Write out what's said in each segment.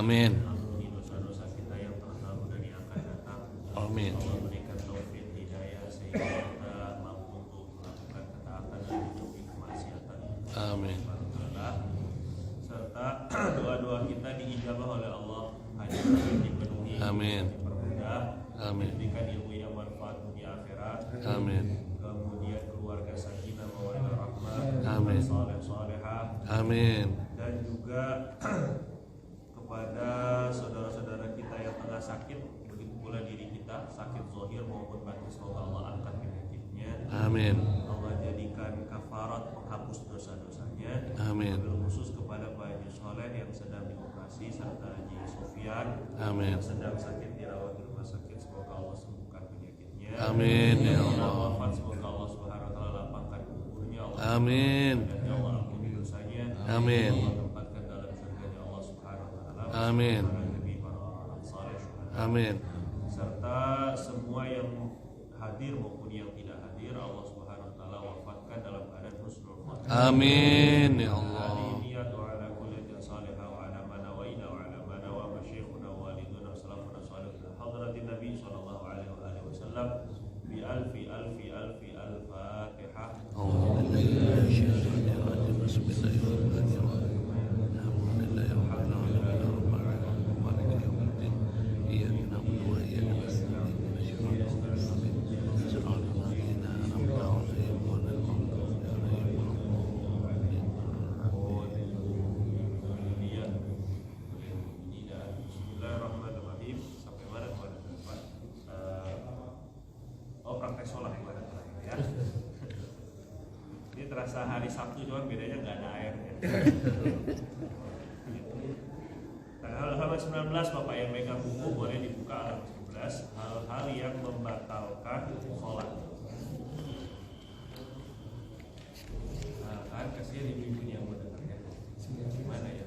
Amin. Ampuni dosa-dosa kita yang telah lalu dan yang akan datang. Amin. Allah berikan taufik hidayah sehingga kita mampu untuk melakukan ketaatan dan menjauhi kemaksiatan. Amin. Serta doa-doa kita diijabah oleh Allah, hajat kita dipenuhi, Amin. dipermudah, Amin. diberikan ilmu yang manfaat dunia akhirat. Amin. Kemudian keluarga sakinah mawaddah rahmah, Amin. saleh-salehah. Amin. Dan juga kepada saudara-saudara kita yang tengah sakit, begitu pula diri kita sakit zahir maupun batin, semoga Allah angkat penyakitnya. Amin. Allah jadikan kafarat penghapus dosa-dosanya. Amin. Wabil khusus kepada Pak Haji Soleh yang sedang dioperasi serta Haji Sofyan Amin. yang sedang sakit dirawat di rumah sakit, semoga Allah sembuhkan penyakitnya. Amin ya Yang Allah. wafat, semoga Allah Subhanahu wa taala lapangkan kuburnya. Amin. Dan ya Allah ampuni dosanya. Amin. Allah tempatkan dalam surga Allah Subhanahu wa taala. Amin. Para nabi, para orang saleh, syuhada. Amin. Serta semua yang hadir maupun yang tidak hadir, Allah Subhanahu wa taala wafatkan dalam keadaan husnul khatimah. Amin ya Allah. Ini terasa hari Sabtu, cuman bedanya nggak ada airnya. Halaman 19, Bapak yang megang buku boleh dibuka halaman 19. Hal-hal yang membatalkan sholat. Nah, kan kasihan ibu-ibu yang mau dengar ya. Gimana ya?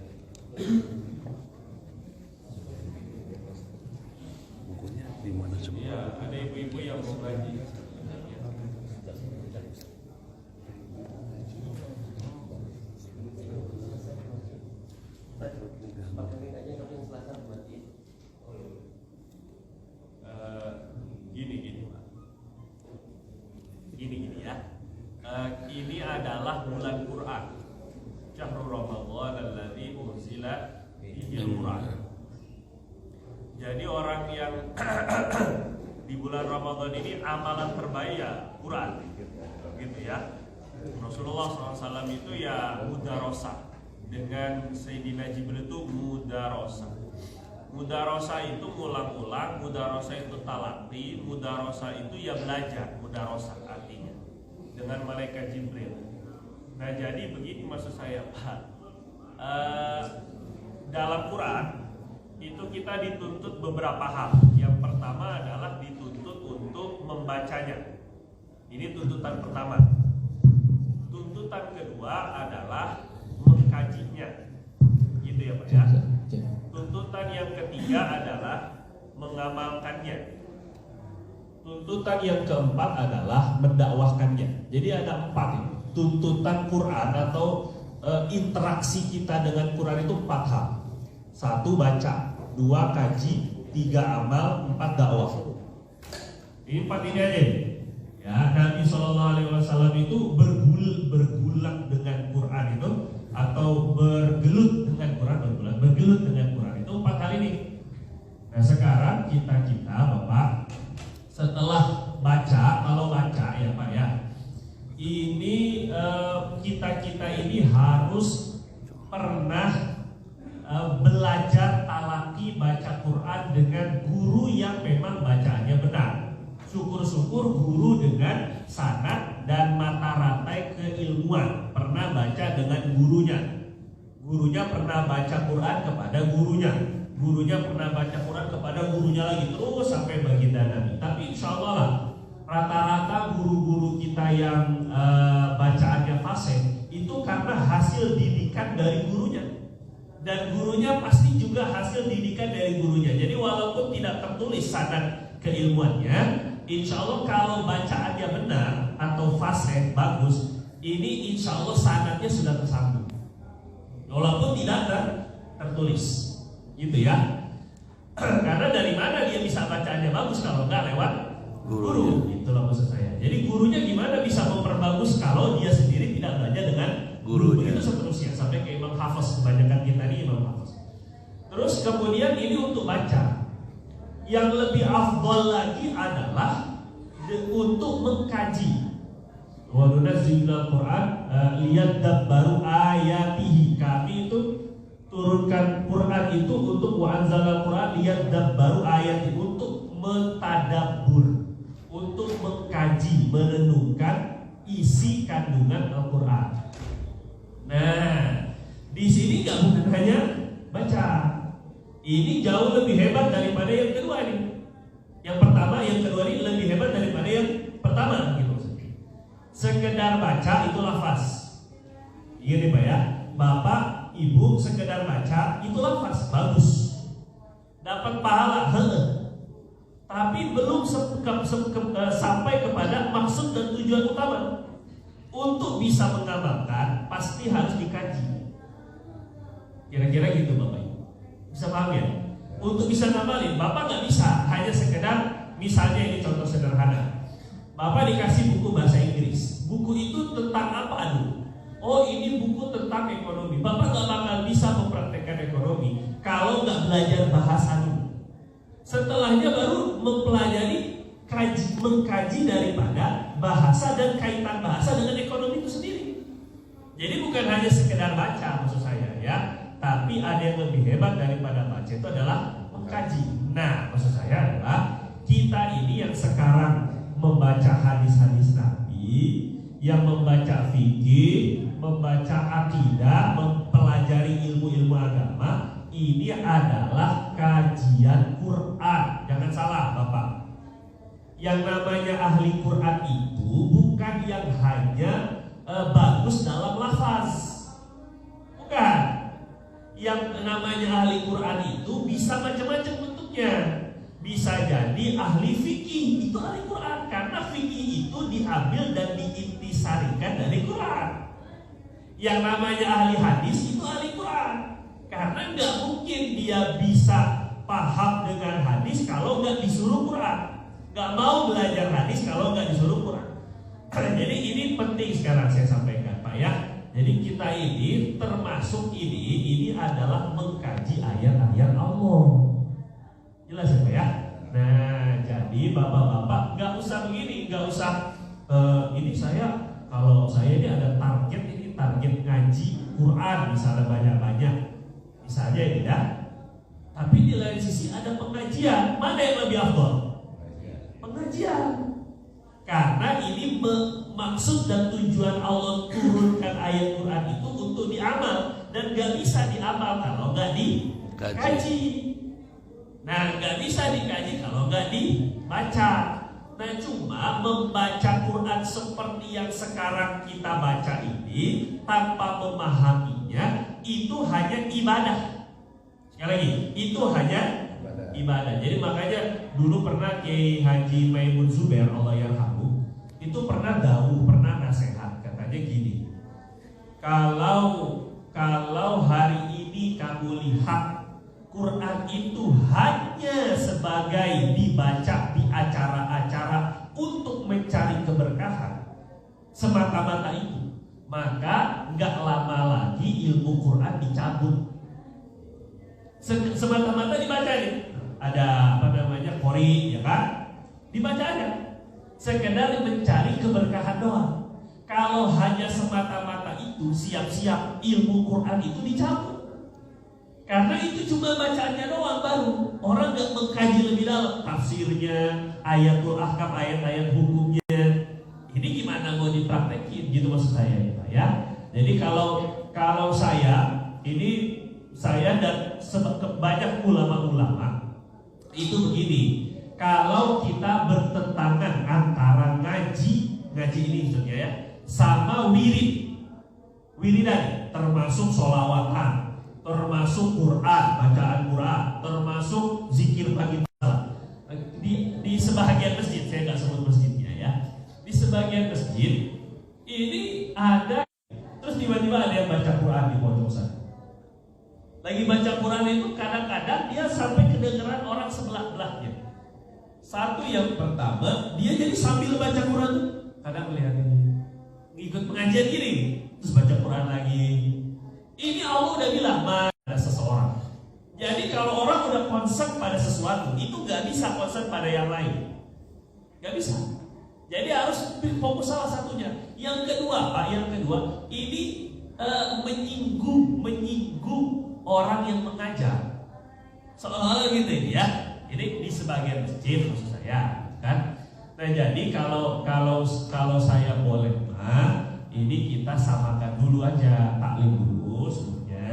Bukunya di mana semua? Iya, ada ibu-ibu yang mau ngaji. Gini ya. Ini adalah bulan Quran. Syahrul Ramadan alladzi unzila fihil Quran. Jadi orang yang di bulan Ramadan ini amalan terbaik ya Quran, gitu ya. Rasulullah SAW itu ya mudarosah dengan Sayyidina Jibril, itu mudarosah. Mudarosah itu ngulang-ulang, mudarosah itu talaqi, mudarosah itu ya belajar, mudarosah artinya dengan malaikat Jibril. Nah jadi begini maksud saya Pak, dalam Quran itu kita dituntut beberapa hal. Yang pertama adalah dituntut untuk membacanya. Ini tuntutan pertama. Tuntutan kedua adalah mengkajinya, gitu ya Pak ya. Tuntutan yang ketiga adalah mengamalkannya. Tuntutan yang keempat adalah mendakwahkannya. Jadi ada 4 ini. Tuntutan Quran atau interaksi kita dengan Quran itu 4 hal. 1 baca, 2 kaji, 3 amal, 4 dakwah. Ini 4 ini aja. Ya, Nabi SAW itu bergulat dengan Quran itu, atau bergelut dengan Quran, bergelut dengan Quran itu 4 kali ini. Nah sekarang kita Bapak setelah baca, kalau baca ya Pak ya, ini kita ini harus pernah belajar talaki baca Quran dengan guru yang memang bacaannya benar. Syukur-syukur guru dengan sanad dan mata rantai keilmuan pernah baca dengan gurunya. Gurunya pernah baca Quran kepada gurunya. Gurunya pernah baca Quran kepada gurunya lagi, terus sampai baginda Nabi. Tapi insya Allah lah, rata-rata guru-guru kita yang bacaannya fasih itu karena hasil didikan dari gurunya. Dan gurunya pasti juga hasil didikan dari gurunya. Jadi walaupun tidak tertulis sanad keilmuannya, insya Allah kalau bacaannya benar atau fasih bagus, ini insya Allah sanadnya sudah tersambung. Walaupun tidak tertulis. gitu ya. Karena dari mana dia bisa bacaannya bagus kalau nggak lewat guru? Itulah maksud saya. Jadi gurunya gimana bisa memperbagus kalau dia sendiri tidak belajar dengan guru? Itu seterusnya sampai ke Imam Hafiz. Kebanyakan kita ini Imam Hafiz. Terus kemudian ini untuk baca. Yang lebih afdal lagi adalah untuk mengkaji. Wa nunazzilul Qur'an liyadabbaru ayatihi. Kami itu turunkan Quran itu untuk wa anzalal Quran liyadabbaru ayatihi, untuk mentadabbur, untuk mengkaji, merenungkan isi kandungan Al-Qur'an. Nah, di sini nggak bukan hanya baca. Ini jauh lebih hebat daripada yang kedua nih. Yang pertama, yang kedua ini lebih hebat daripada yang pertama gitu. Sekedar baca itu lafaz. Gini Pak ya, Bapak, Ibu sekedar baca itu lafaz, bagus. Dapat pahala, tapi belum sampai kepada maksud dan tujuan utama. Untuk bisa mengamalkan pasti harus dikaji. Kira-kira gitu Bapak Ibu. Bisa paham ya? Untuk bisa ngamalin, Bapak nggak bisa hanya sekedar, misalnya ini contoh sederhana. Bapak dikasih buku bahasa Inggris. Buku itu tentang apa dulu? Oh, ini buku tentang ekonomi. Bapak nggak bakal bisa mempraktekkan ekonomi kalau nggak belajar bahasa dulu. Setelahnya baru mempelajari, mengkaji daripada bahasa dan kaitan bahasa dengan ekonomi itu sendiri. Jadi bukan hanya sekedar baca maksud saya ya, tapi ada yang lebih hebat daripada baca itu adalah mengkaji. Nah, maksud saya adalah kita ini yang sekarang membaca hadis-hadis Nabi, yang membaca fikih, membaca akidah, mempelajari ilmu-ilmu agama, ini adalah kajian Quran. Jangan salah Bapak. Yang namanya ahli Quran itu bukan yang hanya bagus dalam lafaz. Bukan. Yang namanya ahli Quran itu bisa macam-macam bentuknya. Bisa jadi ahli fikih, itu ahli Quran. Karena fikih itu diambil dan diintisarikan dari Quran. Yang namanya ahli hadis itu ahli Quran. Karena nggak mungkin dia bisa paham dengan hadis kalau nggak disuruh Quran. Nggak mau belajar hadis kalau nggak disuruh Quran. Jadi ini penting sekarang saya sampaikan Pak ya. Jadi kita ini termasuk ini adalah mengkaji ayat-ayat Allah. Jelas ya Pak ya? Nah, jadi bapak-bapak nggak usah begini, nggak usah ini kalau saya ini ada target ngaji Quran misalnya banyak-banyak, misalnya ini ya. Tapi di lain sisi ada pengajian, mana yang lebih afdal? Pengajian. Karena ini maksud dan tujuan Allah turunkan ayat Quran itu untuk diamal, dan nggak bisa diamal kalau nggak dikaji. Nah, nggak bisa dikaji kalau nggak dibaca. Nah, cuma membaca Quran seperti yang sekarang kita baca ini tanpa memahaminya itu hanya ibadah. Sekali lagi, itu hanya ibadah. Jadi makanya dulu pernah Kiai Haji Maimun Zubair Allah yarhamu itu pernah nasihat, katanya gini. Kalau hari ini kamu lihat Quran itu hanya sebagai dibaca di acara-acara untuk mencari keberkahan semata-mata itu, maka nggak lama lagi ilmu Quran dicabut. Semata-mata dibaca nih, ada qori ya kan, dibaca aja, sekedar mencari keberkahan doang. Kalau hanya semata-mata itu, siap-siap ilmu Quran itu dicabut. Karena itu cuma bacaannya doang baru. Orang gak mengkaji lebih dalam tafsirnya, ayatul ahkam, ayat-ayat hukumnya. Ini gimana mau dipraktekin gitu maksud saya ya. Jadi kalau saya dan banyak ulama-ulama itu begini. Kalau kita bertentangan antara ngaji ini maksudnya ya, sama wiridan termasuk sholawatan, termasuk Quran, bacaan Quran, termasuk zikir pagi malam. Di sebahagian masjid, saya nggak sebut masjidnya ya. Di sebagian masjid ini ada, terus tiba-tiba ada yang baca Quran di pojok sana. Lagi Lagi baca Quran itu kadang-kadang dia sampai kedengeran orang sebelah-belahnya. Satu yang pertama, dia jadi sambil baca Quran kadang melihat ini, ngikut pengajian gini, terus baca Quran lagi. Ini Allah udah bilang pada seseorang. Jadi kalau orang udah concern pada sesuatu, itu gak bisa concern pada yang lain. Gak bisa. Jadi harus fokus salah satunya. Yang kedua, Pak, ini menyinggung orang yang mengajar. Soalnya gitu ya. Ini di sebagian masjid maksud saya, kan? Nah, jadi kalau saya boleh, ini kita samakan dulu aja, taklim dulu sebelumnya,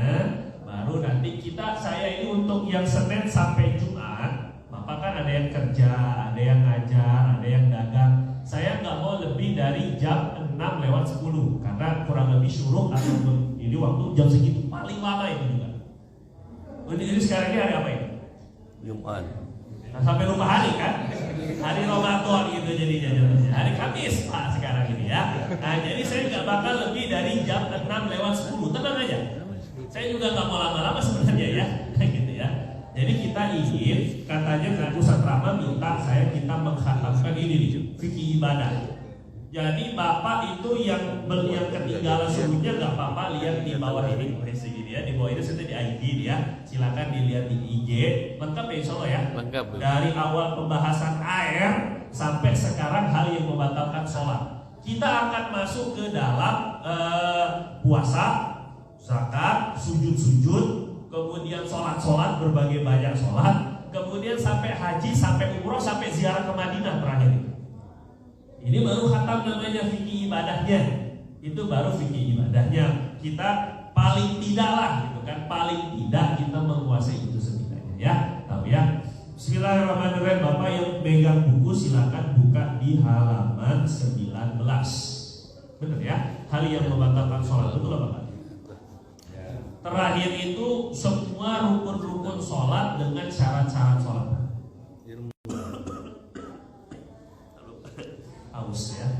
baru nanti saya ini untuk yang Senin sampai Jumat, Bapak kan ada yang kerja, ada yang ngajar, ada yang dagang. Saya nggak mau lebih dari jam 6:10 karena kurang lebih syuruh atau ini waktu jam segitu paling lama itu juga. Ini sekarang ini hari apa ini? Jumat. Nah, sampai lupa hari kan? Hari Ramadan gitu jadinya. Hari Kamis Pak sekarang ini ya. Nah, jadi saya nggak bakal lebih dari jam 6:10. Tenang aja. Saya juga nggak mau lama-lama sebenarnya ya. Gitu ya. Jadi kita ingin, katanya Ustaz Rahman minta kita mengkhatamkan ini nih, fikih ibadah. Jadi Bapak itu yang ketinggalan sebelumnya nggak apa-apa lihat di bawah ini, segini ya, di bawah ini sudah di IG ya. Silakan dilihat di IG, lengkap ya insya Allah ya. Lengkap. Dari awal pembahasan air sampai sekarang hal yang membatalkan sholat. Kita akan masuk ke dalam puasa, zakat, sujud-sujud, kemudian sholat berbagai banyak sholat, kemudian sampai haji, sampai umroh, sampai ziarah ke Madinah terakhir. Ini baru khatam namanya fikih ibadahnya. Itu baru fikih ibadahnya. Kita paling tidak lah gitu kan, paling tidak kita menguasai itu setidaknya ya. Tahu ya. Bismillahirrahmanirrahim. Bapak yang pegang buku silakan buka di halaman 19. Benar ya? Hal yang membatalkan sholat, betul apa Pak? Terakhir itu semua rukun-rukun sholat dengan syarat-syarat sholat. Aus ya.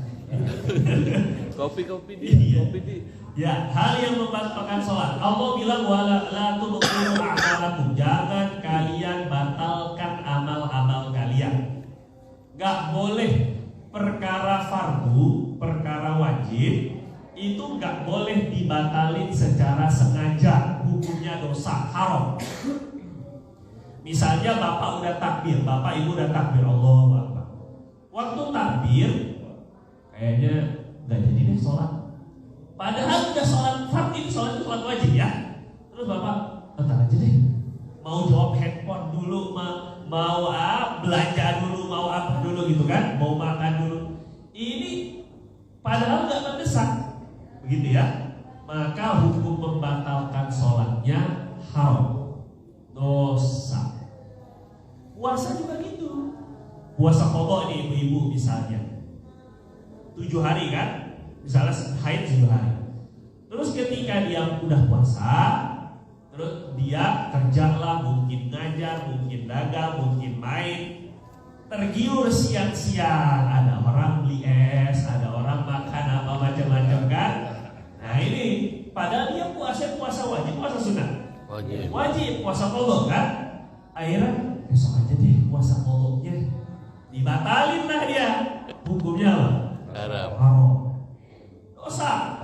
Kopi Iya. di. Ya, hal yang membatalkan sholat. Allah bilang wala la tubtilu a'malakum. Jangan kalian batalkan amal-amal kalian. Gak boleh perkara fardu, perkara wajib itu gak boleh dibatalin secara sengaja. Hukumnya dosa, haram. Misalnya Bapak udah takbir, Bapak Ibu udah takbir, Allahu Akbar. Waktu takbir kayaknya gak jadi deh sholat. Padahal udah sholat fardu, sholat itu sholat wajib ya. Terus Bapak entar aja deh, mau jawab handphone dulu, mau belanja dulu, mau apa dulu gitu kan, mau makan dulu. Ini padahal gak mendesak, begitu ya. Maka hukum membatalkan sholatnya haram, dosa. Puasa juga gitu. Puasa qadha nih ibu-ibu misalnya 7 hari kan, misalnya haid 7 hari. Terus ketika dia udah puasa, terus dia kerjalah, mungkin ngajar, mungkin dagang, mungkin main, tergiur siang-siang, ada orang beli es, ada orang makan apa macam-macam kan. Nah ini padahal dia puasa wajib, puasa sunnah wajib, puasa qadha kan. Akhirnya besok aja deh puasa qadhanya, dibatalin lah dia. Hukumnya apa? Haram, dosa.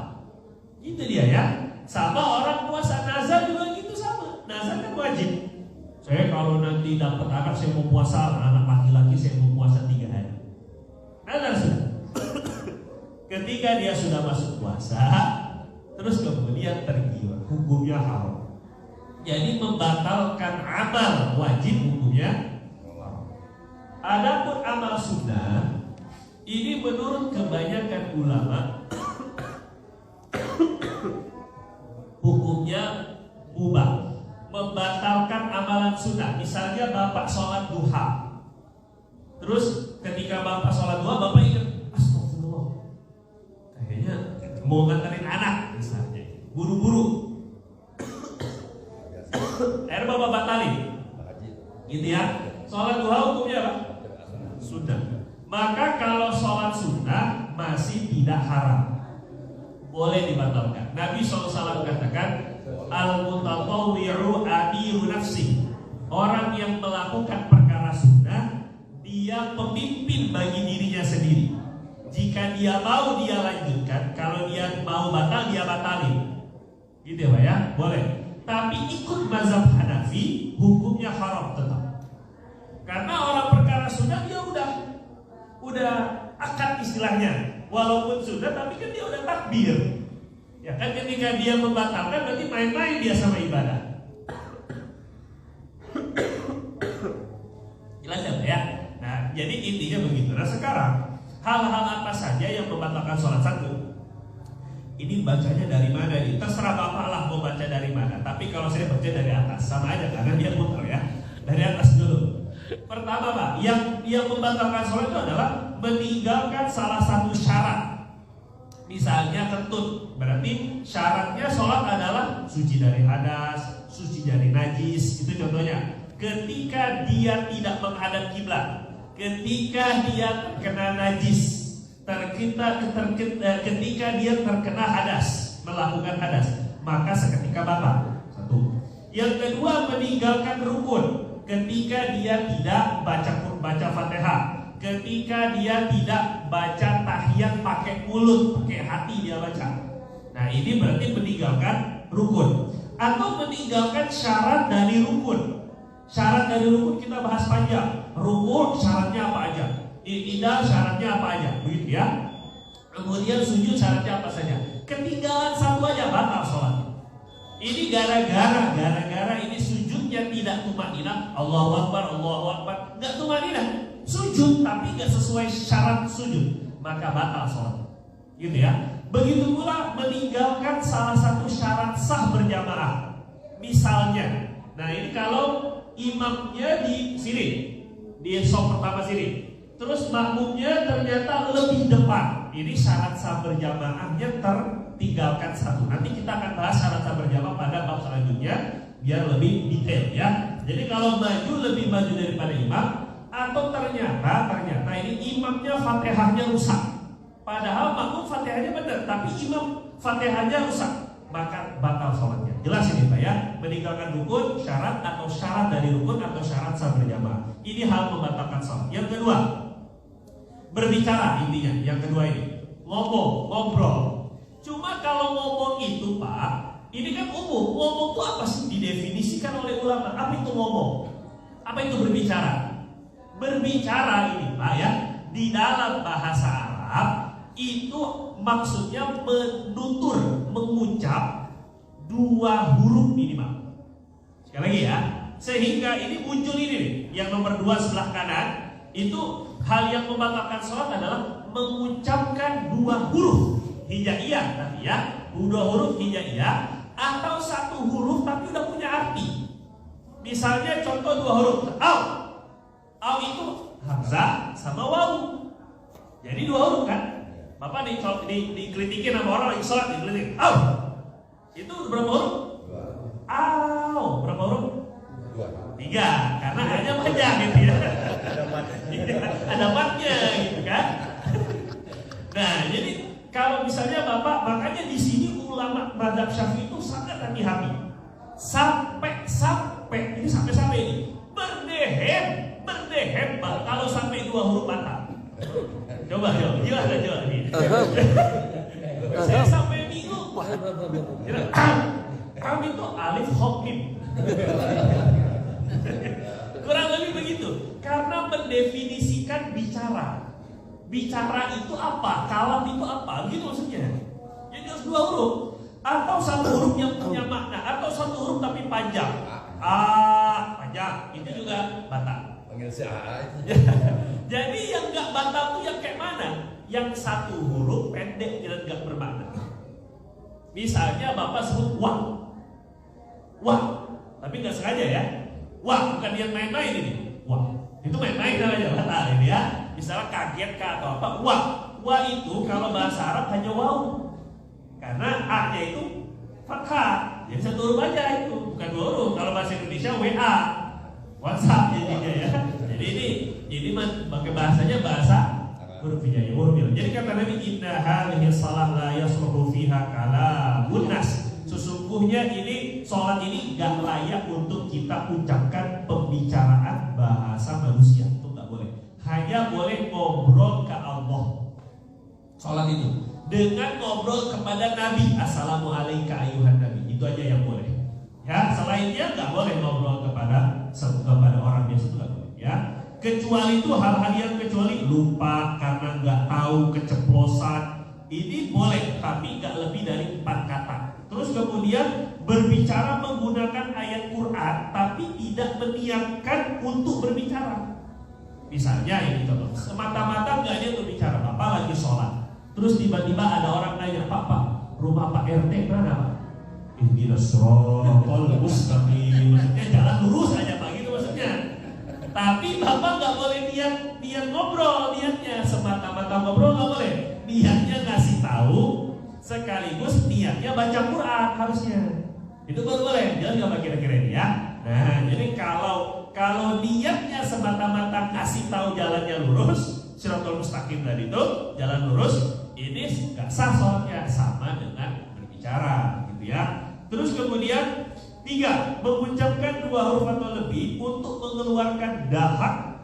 Gitu dia ya. Sama orang puasa nazar juga gitu sama. Nazar kan wajib. Saya kalau nanti dapat anak saya mau puasa, anak laki-laki saya mau puasa 3 hari. Nazar sudah. Ketika dia sudah masuk puasa, terus kemudian tergiur, hukumnya haram. Jadi membatalkan amal wajib hukumnya haram. Adapun amal sunnah ini menurut kebanyakan ulama hukumnya mubah, membatalkan amalan sunnah. Misalnya Bapak sholat duha, terus ketika Bapak sholat duha Bapak ingat, astagfirullah, kayaknya mau nganterin anak misalnya, buru-buru, akhirnya Bapak batalin, gitu ya. Sholat duha hukumnya apa? Sunnah. Maka kalau sholat sunnah masih tidak haram, boleh dibatalkan. Nabi SAW katakan, Al-mutatawwi'u amiru nafsi. Orang yang melakukan perkara sunnah, dia pemimpin bagi dirinya sendiri. Jika dia mau dia lanjutkan, kalau dia mau batal dia batalin. Gitu ya Pak ya, boleh. Tapi ikut mazhab Hanafi, hukumnya haram tetap. Karena orang perkara sunnah dia udah akad istilahnya. Walaupun sunnah tapi kan dia udah takbir. Ya kan, ketika dia membatalkan berarti main-main dia sama ibadah. Jelas ya? Nah, jadi intinya begitu. Nah sekarang hal-hal apa saja yang membatalkan sholat satu? Ini bacanya dari mana ini? Terserah Bapak lah mau baca dari mana. Tapi kalau saya baca dari atas sama aja karena dia muter ya. Dari atas dulu. Pertama Pak, yang membatalkan sholat itu adalah meninggalkan salah satu syarat. Misalnya kentut, berarti syaratnya sholat adalah suci dari hadas, suci dari najis. Itu contohnya. Ketika dia tidak menghadap kiblat, ketika dia terkena najis, ketika dia terkena hadas, melakukan hadas, maka seketika batal. Satu. Yang kedua, meninggalkan rukun. Ketika dia tidak baca Fatihah, ketika dia tidak baca tahiyat pakai mulut, pakai hati dia baca. Nah ini berarti meninggalkan rukun. Atau meninggalkan syarat dari rukun. Syarat dari rukun kita bahas panjang. Rukun syaratnya apa aja, i'tidal syaratnya apa aja, begitu ya. Kemudian sujud syaratnya apa saja. Ketinggalan satu aja batal sholat. Ini gara-gara ini sujudnya tidak tumaninah. Allahu Akbar, nggak tumaninah. Sujud tapi nggak sesuai syarat sujud, maka batal sholat. Gitu ya. Begitu pula meninggalkan salah satu syarat sah berjamaah. Misalnya, nah ini kalau imamnya di sini, di sop pertama sini, terus makmumnya ternyata lebih depan. Ini syarat sah berjamaahnya tertinggalkan satu. Nanti kita akan bahas syarat sah berjamaah pada bab selanjutnya biar lebih detail ya. Jadi kalau lebih maju daripada imam, atau ternyata ini imamnya Fatihahnya rusak. Padahal makmum Fatihahnya benar, tapi imam Fatihahnya rusak, maka batal sholatnya. Jelas ini Pak ya, meninggalkan rukun, syarat atau syarat dari rukun atau syarat sah berjamaah. Ini hal membatalkan sholat. Yang kedua, berbicara intinya. Yang kedua ini, ngobrol. Cuma kalau ngomong itu Pak, ini kan umum. Ngomong itu apa sih didefinisikan oleh ulama? Apa itu ngomong? Apa itu berbicara? Berbicara ini Pak ya, di dalam bahasa Arab itu maksudnya menutur, mengucap dua huruf minimal. Sekali lagi ya, sehingga ini muncul ini nih, yang nomor 2 sebelah kanan. Itu hal yang membatalkan sholat adalah mengucapkan dua huruf hijaiyah tadi ya, dua huruf hijaiyah atau satu huruf tapi udah punya arti. Misalnya contoh dua huruf, au itu hamzah sama waw. Jadi dua huruf kan? Bapak dikritikin sama orang lagi sholat, dikritik. Itu berapa huruf? Berapa huruf? 3. Karena hanya panjang gitu ya. Ada matnya gitu kan. Nah, jadi kalau misalnya Bapak, makanya di sini ulama mazhab Syafi'i itu sangat hati-hati. Sampai ini sampai ini. Berdehem kalau sampai 2 huruf batal. Coba gila nih. Saya sampai bingung. Kami itu alif hok mim. Kurang lebih begitu. Karena mendefinisikan bicara. Bicara itu apa? Kalam itu apa? Begitu maksudnya. Jadi harus 2 huruf atau 1 huruf yang punya makna, atau 1 huruf tapi panjang. Panjang. Itu juga batal. Panggil si Jadi yang nggak batal tuh yang kayak mana? Yang 1 huruf pendek dan nggak bermakna. Misalnya Bapak sebut wah, tapi nggak sengaja ya. Wah, bukan yang main-main ini. Wah, itu main-main aja batal ini ya. Misalnya kaget atau apa? Wah itu kalau bahasa Arab hanya waw. Karena A-nya itu fathah. Jadi 1 huruf aja itu, bukan 2 huruf. Kalau bahasa Indonesia WA, WhatsApp jadinya ya. Jadi ini pakai bahasanya bahasa huruf hijaiyah. Jadi kata Nabi, inna hadhihi shalah la yasluhu fiha kalamun nas. Sesungguhnya ini sholat ini gak layak untuk kita ucapkan pembicaraan bahasa manusia. Itu gak boleh. Hanya boleh ngobrol ke Allah. Sholat itu dengan ngobrol kepada Nabi. Assalamualaikum ayuhan Nabi. Itu aja yang boleh. Ya, selainnya gak boleh ngobrol kepada orang biasa, itu gak boleh. Ya, kecuali itu hal-hal yang kecuali lupa karena nggak tahu, keceplosan, ini boleh, tapi nggak lebih dari 4 kata. Terus kemudian berbicara menggunakan ayat Quran, tapi tidak meniatkan untuk berbicara. Misalnya ini contoh, semata-mata nggak ada untuk bicara, Bapak lagi sholat, terus tiba-tiba ada orang nanya, Pak, rumah Pak RT mana Pak? Ihdinas siratal mustaqim. Maksudnya jalan lurus aja Pak, gitu maksudnya. Tapi Bapak nggak boleh niat ngobrol, niatnya semata-mata ngobrol nggak boleh. Niatnya ngasih tahu, sekaligus niatnya baca Quran harusnya. Itu baru boleh. Jangan nggak kira-kira ini ya. Nah, jadi kalau niatnya semata-mata ngasih tahu jalannya lurus, Shirathul Mustaqim tadi itu jalan lurus, ini nggak sah sholatnya, sama dengan berbicara, gitu ya. Terus kemudian 3, mengucapkan 2 huruf atau lebih untuk mengeluarkan dahak,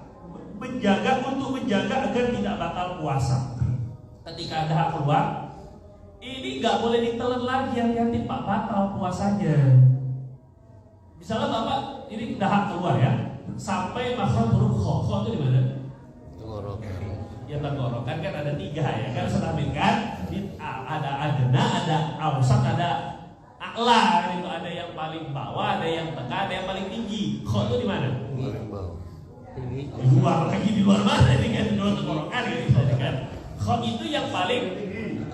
untuk menjaga agar tidak batal puasa. Ketika dahak keluar, ini nggak boleh ditelan lagi, hati-hati Pak, batal puasanya. Misalnya Bapak ini dahak keluar ya, sampai makhraj huruf kho itu di mana? Tenggorokan. Ya tenggorokan kan ada 3 ya kan, sudah kan? Ada adena, ada awsat, ada a'la, itu ada yang paling bawah, ada yang tengah, ada yang paling tinggi. Kho itu di mana? Paling bawah. Tinggi. Di luar mana ini kan? Di luar tenggorokan gitu kan. Kho itu yang paling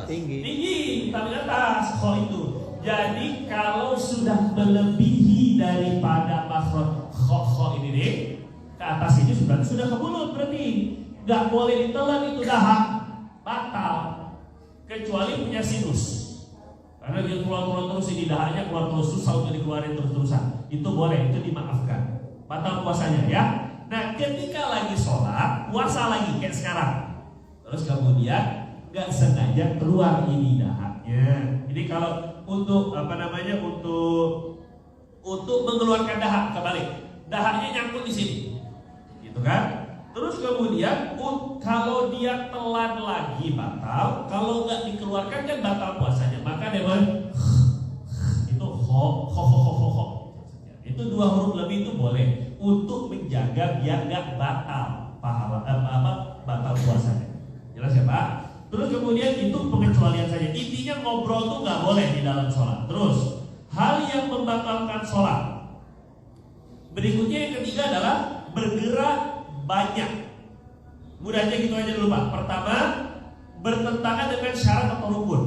tinggi, paling atas. Kho itu. Jadi kalau sudah melebihi daripada makhraj kho ini nih, ke atas ini sudah ke mulut berarti. Gak boleh ditelan itu dahak, batal. Kecuali punya sinus. Karena dia keluar terus ini dahaknya keluar terus untuk dikeluarin terus-terusan. Itu boleh, itu dimaafkan. Batal puasanya ya. Nah, ketika lagi sholat, puasa lagi kayak sekarang. Terus kemudian nggak sengaja keluar ini dahaknya. Jadi kalau untuk untuk mengeluarkan dahak kebalik, dahaknya nyangkut di sini, gitu kan? Terus kemudian kalau dia telan lagi batal, kalau nggak dikeluarkan kan batal puasanya. Maka dia itu ho. Itu 2 huruf lebih itu boleh untuk menjaga biar nggak batal batal puasanya. Jelas ya Pak? Terus kemudian itu pengecualian saja. Intinya ngobrol tuh nggak boleh di dalam sholat. Terus hal yang membatalkan sholat. Berikutnya yang ketiga adalah bergerak banyak. Mudahnya gitu aja dulu Pak. Pertama, bertentangan dengan syarat atau rukun.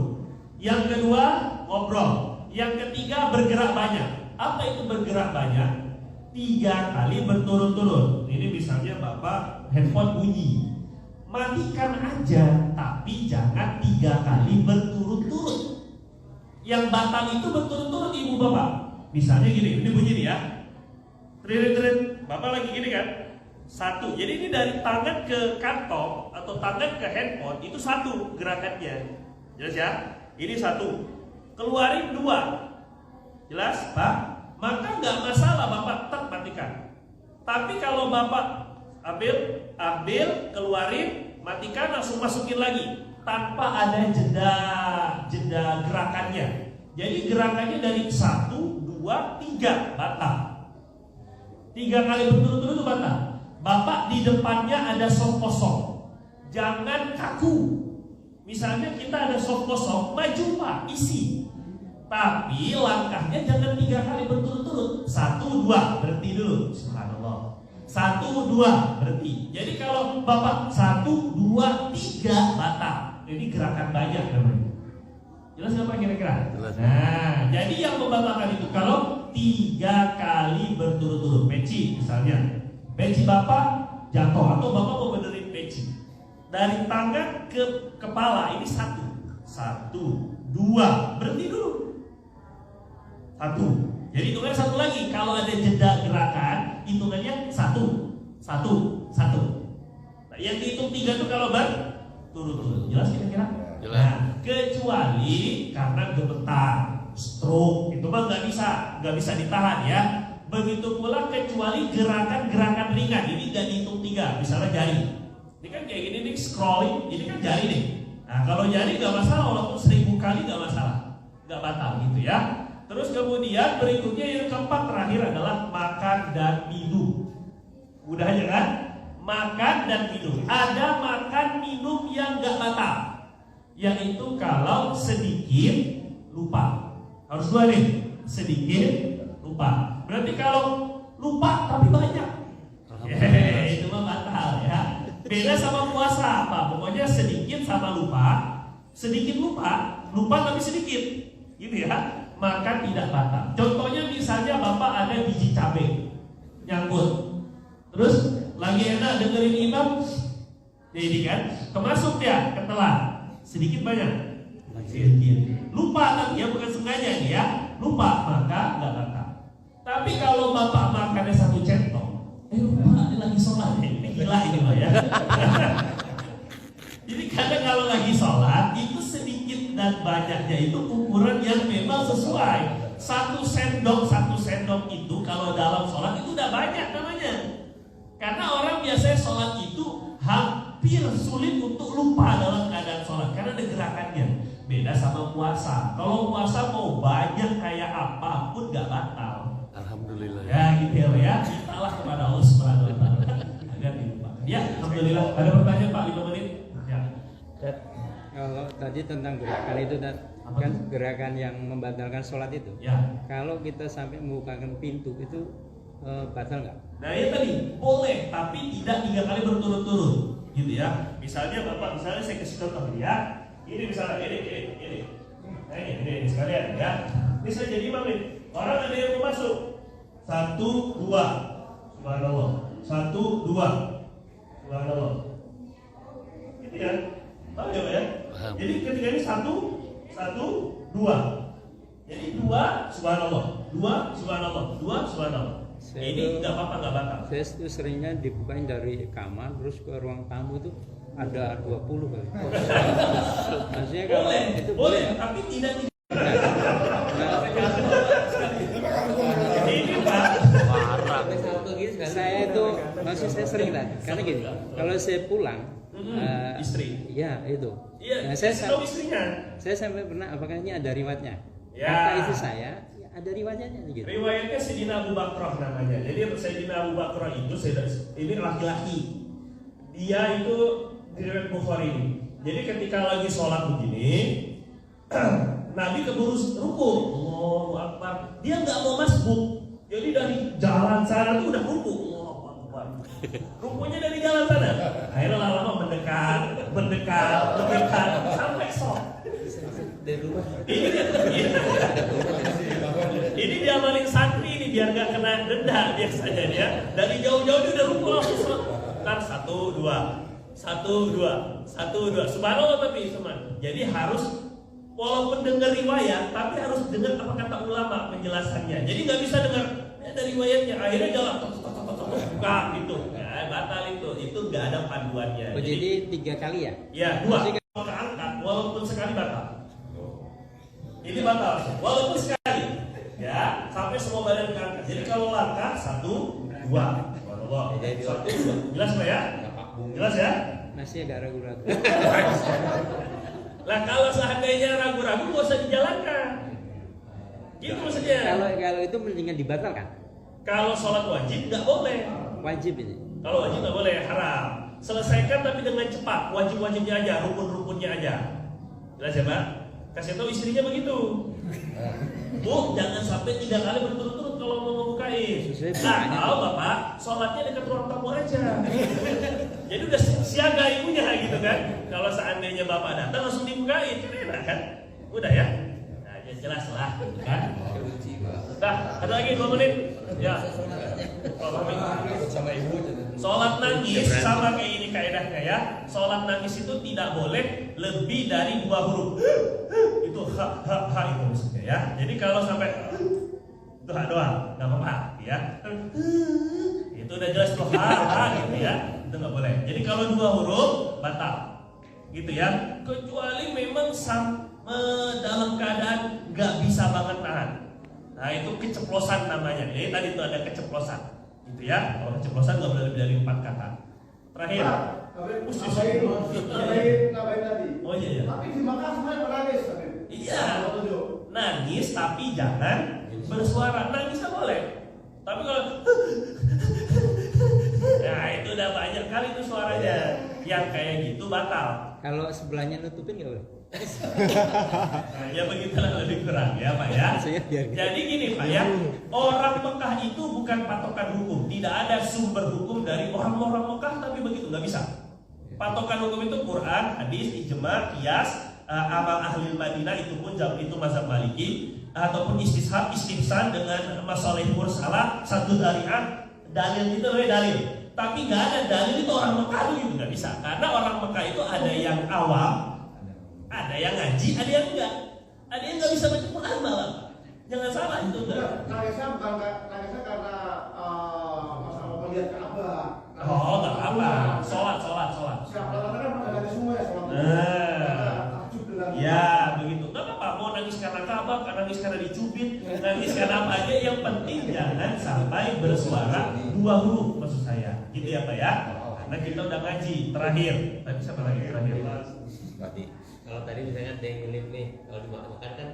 Yang kedua, ngobrol. Yang ketiga, bergerak banyak. Apa itu bergerak banyak? 3 kali berturut-turut. Ini misalnya Bapak handphone bunyi, matikan aja, tapi jangan 3 kali berturut-turut. Yang batal itu berturut-turut Ibu Bapak. Misalnya gini, ini bunyi nih ya. Trit, Bapak lagi gini kan? 1. Jadi ini dari tangan ke kantong atau tangan ke handphone itu 1 gerakannya. Jelas ya? Ini 1. Keluarin 2. Jelas, Pak? Maka nggak masalah Bapak tetap matikan. Tapi kalau Bapak ambil, keluarin, matikan, langsung masukin lagi tanpa ada jeda gerakannya. Jadi gerakannya dari 1, 2, 3 batal. 3 kali berturut-turut itu batal. Bapak di depannya ada soft kosong, jangan kaku. Misalnya kita ada soft kosong, maju Pak, isi. Tapi langkahnya jangan 3 kali berturut-turut. 1, 2, berhenti dulu. Subhanallah. 1, 2, berhenti. Jadi kalau Bapak 1, 2, 3 batal. Ini gerakan banyak namanya. Jelas nggak Pak kira-kira? Jelas. Nah, jadi yang membatalkan itu kalau 3 kali berturut-turut. Peci misalnya. Peci Bapak jatuh atau Bapak mau benerin peci. Dari tangan ke kepala ini 1, 2, berhenti dulu. 1. Jadi hitungannya 1 lagi. Kalau ada jeda gerakan, hitungannya 1. Nah, yang dihitung 3 itu kalau berturut-turut. Jelas kira-kira? Jelas. Nah, kecuali karena gemetar. stroke, itu mah nggak bisa ditahan ya. Begitu pula kecuali gerakan-gerakan ringan, ini nggak dihitung 3, misalnya jari. Ini kan kayak gini nih scrolling, ini kan jari nih. Nah kalau jari nggak masalah, walaupun 1000 kali nggak masalah, nggak batal gitu ya. Terus kemudian berikutnya yang keempat terakhir adalah makan dan minum. Mudah aja kan? Makan dan minum. Ada makan minum yang nggak batal, yaitu kalau sedikit lupa. Harus 2 nih, sedikit lupa. Berarti kalau lupa tapi banyak, itu mah batal ya. Beda sama puasa apa? Pokoknya sedikit sama lupa, sedikit lupa tapi sedikit, gitu ya. Maka tidak batal. Contohnya misalnya bapak ada biji cabai nyangkut, terus lagi enak dengerin imam, jadi kan kemasuk dia ketelan, sedikit banyak, sedikit. Lupa kan ya, bukan sengaja ya, lupa maka nggak batal. Tapi kalau bapak makannya 1 centong, lupa lagi sholat, ini gila ini loh ya. Jadi kadang kalau lagi sholat itu sedikit dan banyaknya itu ukuran yang memang sesuai. 1 sendok itu kalau dalam sholat itu udah banyak namanya. Karena orang biasanya sholat itu hampir sulit untuk lupa dalam keadaan sholat karena ada gerakannya. Beda sama puasa. Kalau puasa mau banyak kayak apapun gak batal. Alhamdulillah. Ya gitu ya. Mintalah kepada Allah Subhanahu wa taala agar dilupakan. Ya, alhamdulillah. Ada pertanyaan Pak 5 menit? Ya. Kalau tadi tentang gerakan itu kan gerakan yang membatalkan sholat itu. Ya. Kalau kita sampai membukakan pintu itu batal nggak? Nah ya tadi boleh, tapi tidak 3 kali berturut-turut, gitu ya. Misalnya misalnya saya kasih contoh ya. Ini misalnya ini. Nah ini sekalian ya. Ini saya jadi imam nih. Orang ada yang mau masuk. 1, 2, subhanallah. 1, 2, subhanallah. Gitu ya. Tahu ya? Jadi ketika ini 1, 2. Jadi 2 subhanallah, 2 subhanallah, 2 subhanallah. Ini nggak apa-apa, nggak batal. Saya itu seringnya dibukain dari kamar terus ke ruang tamu itu ada 20 kali. Maksudnya kalau Boleh, itu boleh, ya? tapi tidak. Ini Pak, Parah. saya itu maksud saya sering lah, karena gini, kalau saya pulang Istri. ya itu. Iya, Nah, tahu istrinya. saya sampai pernah, apakah ini ada riwayatnya? Ya. Kata istri saya, ya, ada riwayatnya gitu. Riwayatnya Sayyidina Abu Bakrah namanya. Jadi Sayyidina Abu Bakrah itu ini laki-laki. Dia itu di riwayat Bukhari ini. Jadi ketika lagi sholat begini, Nabi keburu ruku. Allahu Akbar. Dia nggak mau masbuk. Jadi dari jalan sana tuh udah ruku. Allahu Akbar. Rukunya dari jalan sana. Akhirnya lama-lama mendekat sampai sholat. Ini diamalin santri ini biar gak kena denda biasanya dia. Dari jauh-jauh dia udah ruku langsung. Ntar 1, 2, subhanallah tapi teman. Jadi harus walaupun dengar riwayat tapi harus dengar apa kata ulama penjelasannya. Jadi nggak bisa dengar dari riwayatnya. Akhirnya jalan buka gitu. Ya, batal itu nggak ada panduannya. Jadi 3 kali ya? Ya 2. Kalau keangkat walaupun sekali batal. Ini batal walaupun sekali. Ya, sampai semua badan keangkat. Jadi kalau langkah 1, 2. Subhanallah. 1, 2. Jelas Pak ya? Jelas ya? Masih agak ragu-ragu. Lah kalau seandainya ragu-ragu nggak usah dijalankan. Gitu maksudnya. Kalau itu mendingan dibatalkan. Kalau sholat wajib nggak boleh. Wajib ini. Kalau wajib nggak boleh, haram. Selesaikan tapi dengan cepat. Wajib-wajibnya aja, rukun-rukunnya aja. Jelas ya Pak? Kasih tahu istrinya begitu. Bu, jangan sampai 3 kali berturut-turut kalau mau ngebukain. Nah, kalau Bapak sholatnya dekat ruang tamu aja. Jadi udah siaga ibunya gitu kan. Kalau seandainya Bapak datang langsung dibukain, enak kan? Udah ya? Nah, ya jelas lah gitu kan. Nah, ada lagi 2 menit. Ya. Sholat nangis sama kayak ini kaedahnya ya. Sholat nangis itu tidak boleh lebih dari 2 huruf. Itu ha itu maksudnya ya. Jadi kalau sampai itu ha doang, nggak apa-apa ya. Itu udah jelas tuh ha gitu ya. Itu nggak boleh. Jadi kalau 2 huruf batal, gitu ya. Kecuali memang dalam keadaan nggak bisa banget nahan. Nah itu keceplosan namanya. Jadi tadi itu ada keceplosan, gitu ya. Kalau keceplosan nggak boleh lebih dari 4 kata. Terakhir. Ngapain tadi? Oh iya. Tapi di Makkah semuanya menangis. Iya. Nangis tapi jangan bersuara. Nangis kan boleh. Tapi kalau nah itu udah banyak kali itu suaranya. Yang kayak gitu batal. Kalau sebelahnya nutupin nggak boleh? Nah, ya begitulah lebih kurang ya Pak ya. Jadi gini Pak ya, orang Mekah itu bukan patokan hukum. Tidak ada sumber hukum dari orang-orang Mekah, tapi begitu nggak bisa. Patokan hukum itu Quran, hadis, ijma, qiyas, amal ahli Madinah itu pun itu mazhab Maliki, ataupun istihsan dengan masalih mursalah, satu dariah, dalil itu lebih dalil. Tapi nggak ada dalil itu orang Mekah itu nggak bisa. Karena orang Mekah itu ada yang awam, ada yang ngaji, ada yang enggak. Ada yang nggak bisa baca Quran malah. Jangan salah itu enggak. Nangisnya bukan nangisnya karena masalah melihat Ka'bah. Oh, nggak apa. Sholat. Siapa kan pada nangis semua ya sholat. Takjub dengan. Ya begitu. Nggak apa-apa. Mau nangis karena Ka'bah, nangis karena dicubit, nangis karena apa aja. Yang penting jangan sampai bersuara 2 huruf maksud saya. Gitu ya Pak ya. Karena kita udah ngaji. Terakhir. Tapi siapa lagi terakhir? Berarti kalau tadi misalnya ada yang ngelip nih, kalau dimakan kan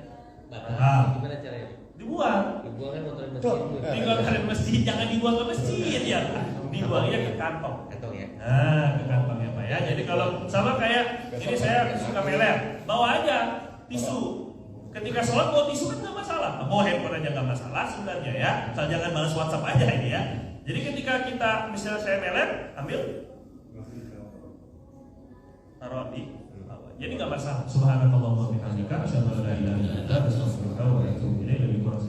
batal. Gimana caranya? Dibuang. Dibuang kan motor masjid. Tinggalkan masjid, jangan dibuang ke masjid ya. Dibuangnya ke kantong. Kantong ya. Nah, ke kantong ya Pak ya. Jadi kalau sama kayak ini saya suka meler, bawa aja tisu. Ketika sholat bawa tisu kan nggak masalah. Bawa handphone aja nggak masalah sebenarnya ya. Asal jangan balas WhatsApp aja ini ya. Jadi ketika kita misalnya saya meler, ambil taruh di bawah. Jadi nggak masalah. Subhanallah wa bihamdika asyhadu an la ilaha illa anta astaghfiruka wa atubu ilaik. Lebih kurang